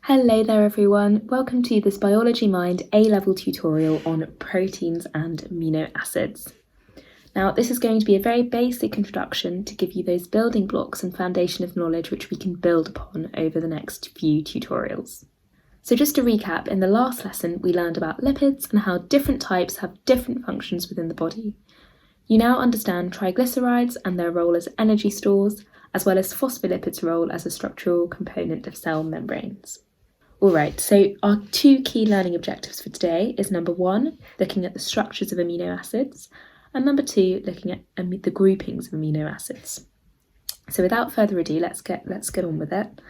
Hello there everyone, welcome to this Biology Mind A-level tutorial on proteins and amino acids. Now this is going to be a very basic introduction to give you those building blocks and foundation of knowledge which we can build upon over the next few tutorials. So just to recap, in the last lesson we learned about lipids and how different types have different functions within the body. You now understand triglycerides and their role as energy stores, as well as phospholipids' role as a structural component of cell membranes. Alright, so our two key learning objectives for today is number 1, looking at the structures of amino acids, and number 2, looking at the groupings of amino acids. So without further ado, let's get on with it.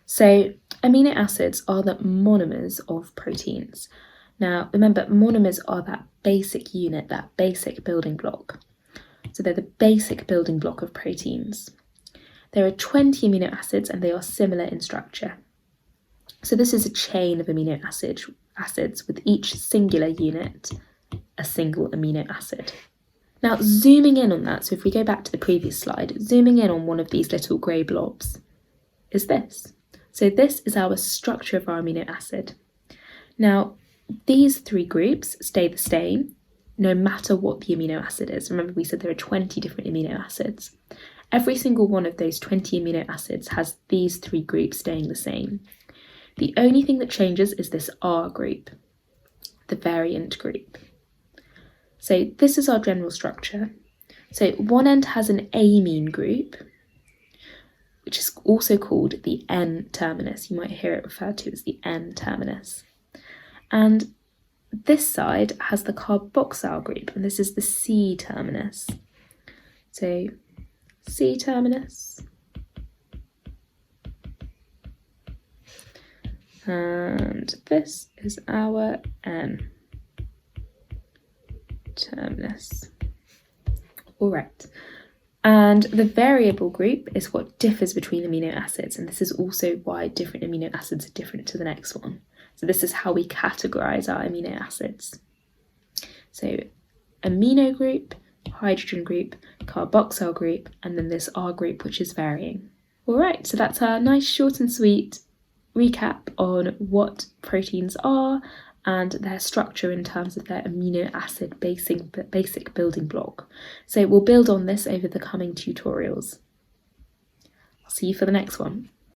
So amino acids are the monomers of proteins. Now remember, monomers are that basic unit, that basic building block. So they're the basic building block of proteins. There are 20 amino acids and they are similar in structure. So this is a chain of amino acids with each singular unit a single amino acid. Now zooming in on that, so if we go back to the previous slide, zooming in on one of these little grey blobs is this. So this is our structure of our amino acid. Now these three groups stay the same no matter what the amino acid is. Remember we said there are 20 different amino acids. Every single one of those 20 amino acids has these three groups staying the same. The only thing that changes is this R group, the variant group. So this is our general structure. So one end has an amine group, which is also called the N-terminus. You might hear it referred to as the N-terminus. And this side has the carboxyl group, and this is the C-terminus. So C-terminus. And this is our N-terminus. Alright, and the variable group is what differs between amino acids, and this is also why different amino acids are different to the next one. So this is how we categorize our amino acids. So amino group, hydrogen group, carboxyl group, and then this R group which is varying. Alright, so that's our nice short and sweet recap on what proteins are and their structure in terms of their amino acid basic building block. So we'll build on this over the coming tutorials. I'll see you for the next one.